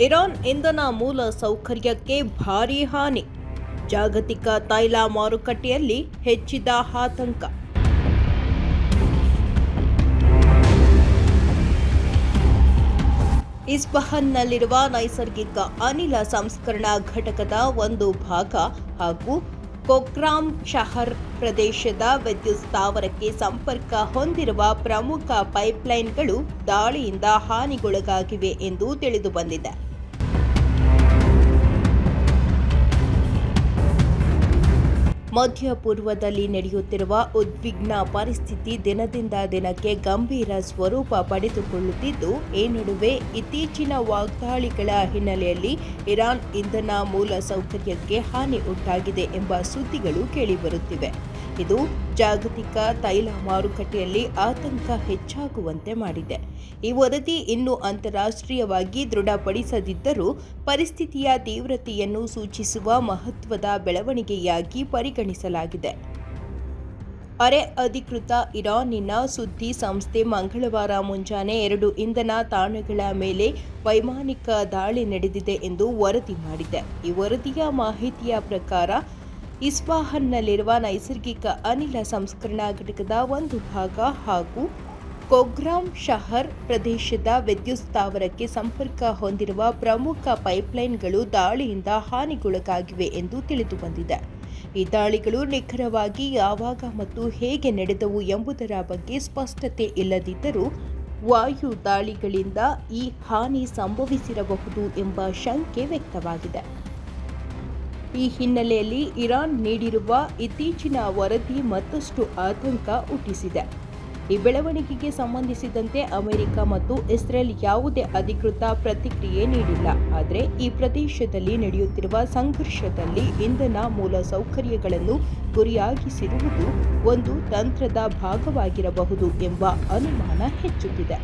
Iran ಇಂಧನ ಮೂಲ ಸೌಕರ್ಯಕ್ಕೆ ಭಾರೀ ಹಾನಿ. ಜಾಗತಿಕ ತೈಲ ಮಾರುಕಟ್ಟೆಯಲ್ಲಿ ಹೆಚ್ಚಿದ ಆತಂಕ. ಇಸ್ಫಹಾನ್ನಲ್ಲಿರುವ ನೈಸರ್ಗಿಕ ಅನಿಲ ಸಂಸ್ಕರಣಾ ಘಟಕದ ಒಂದು ಭಾಗ ಹಾಗೂ ಕೊಕ್ರಾಮ್ ಶಹರ್ ಪ್ರದೇಶದ ವಿದ್ಯುತ್ ಸ್ಥಾವರಕ್ಕೆ ಸಂಪರ್ಕ ಹೊಂದಿರುವ ಪ್ರಮುಖ ಪೈಪ್ಲೈನ್ಗಳು ದಾಳಿಯಿಂದ ಹಾನಿಗೊಳಗಾಗಿವೆ ಎಂದು ತಿಳಿದುಬಂದಿದೆ. ಮಧ್ಯಪೂರ್ವದಲ್ಲಿ ನಡೆಯುತ್ತಿರುವ ಉದ್ವಿಗ್ನ ಪರಿಸ್ಥಿತಿ ದಿನದಿಂದ ದಿನಕ್ಕೆ ಗಂಭೀರ ಸ್ವರೂಪ ಪಡೆದುಕೊಳ್ಳುತ್ತಿದ್ದು, ಈ ನಡುವೆ ಇತ್ತೀಚಿನ ವಾಗ್ದಾಳಿಗಳ ಹಿನ್ನೆಲೆಯಲ್ಲಿ ಇರಾನ್ ಇಂಧನ ಮೂಲ ಸೌಕರ್ಯಕ್ಕೆ ಹಾನಿ ಉಂಟಾಗಿದೆ ಎಂಬ ಸುದ್ದಿಗಳು ಕೇಳಿಬರುತ್ತಿವೆ. ಇದು ಜಾಗತಿಕ ತೈಲ ಮಾರುಕಟ್ಟೆಯಲ್ಲಿ ಆತಂಕ ಹೆಚ್ಚಾಗುವಂತೆ ಮಾಡಿದೆ. ಈ ವರದಿ ಇನ್ನೂ ಅಂತಾರಾಷ್ಟ್ರೀಯವಾಗಿ ದೃಢಪಡಿಸದಿದ್ದರೂ ಪರಿಸ್ಥಿತಿಯ ತೀವ್ರತೆಯನ್ನು ಸೂಚಿಸುವ ಮಹತ್ವದ ಬೆಳವಣಿಗೆಯಾಗಿ ಪರಿಗಣಿಸಲಾಗಿದೆ. ಅರೆ ಅಧಿಕೃತ ಇರಾನಿನ ಸುದ್ದಿ ಸಂಸ್ಥೆ ಮಂಗಳವಾರ ಮುಂಜಾನೆ 2 ಇಂಧನ ತಾಣಗಳ ಮೇಲೆ ವೈಮಾನಿಕ ದಾಳಿ ನಡೆದಿದೆ ಎಂದು ವರದಿ ಮಾಡಿದೆ. ಈ ವರದಿಯ ಮಾಹಿತಿಯ ಪ್ರಕಾರ ಇಸ್ಫಹಾನ್ನಲ್ಲಿರುವ ನೈಸರ್ಗಿಕ ಅನಿಲ ಸಂಸ್ಕರಣಾ ಘಟಕದ ಒಂದು ಭಾಗ ಹಾಗೂ ಕೊಗ್ರಾಮ್ ಶಹರ್ ಪ್ರದೇಶದ ವಿದ್ಯುತ್ ಸ್ಥಾವರಕ್ಕೆ ಸಂಪರ್ಕ ಹೊಂದಿರುವ ಪ್ರಮುಖ ಪೈಪ್ಲೈನ್ಗಳು ದಾಳಿಯಿಂದ ಹಾನಿಗೊಳಗಾಗಿವೆ ಎಂದು ತಿಳಿದುಬಂದಿದೆ. ಈ ದಾಳಿಗಳು ನಿಖರವಾಗಿ ಯಾವಾಗ ಮತ್ತು ಹೇಗೆ ನಡೆದವು ಎಂಬುದರ ಬಗ್ಗೆ ಸ್ಪಷ್ಟತೆ ಇಲ್ಲದಿದ್ದರೂ ವಾಯು ದಾಳಿಗಳಿಂದ ಈ ಹಾನಿ ಸಂಭವಿಸಿರಬಹುದು ಎಂಬ ಶಂಕೆ ವ್ಯಕ್ತವಾಗಿದೆ. ಈ ಹಿನ್ನೆಲೆಯಲ್ಲಿ ಇರಾನ್ ನೀಡಿರುವ ಇತ್ತೀಚಿನ ವರದಿ ಮತ್ತಷ್ಟು ಆತಂಕ ಹುಟ್ಟಿಸಿದೆ. ಈ ಬೆಳವಣಿಗೆಗೆ ಸಂಬಂಧಿಸಿದಂತೆ ಅಮೆರಿಕ ಮತ್ತು ಇಸ್ರೇಲ್ ಯಾವುದೇ ಅಧಿಕೃತ ಪ್ರತಿಕ್ರಿಯೆ ನೀಡಿಲ್ಲ. ಆದರೆ ಈ ಪ್ರದೇಶದಲ್ಲಿ ನಡೆಯುತ್ತಿರುವ ಸಂಘರ್ಷದಲ್ಲಿ ಇಂಧನ ಮೂಲ ಸೌಕರ್ಯಗಳನ್ನು ಗುರಿಯಾಗಿಸಿರುವುದು ಒಂದು ತಂತ್ರದ ಭಾಗವಾಗಿರಬಹುದು ಎಂಬ ಅನುಮಾನ ಹೆಚ್ಚುತ್ತಿದೆ.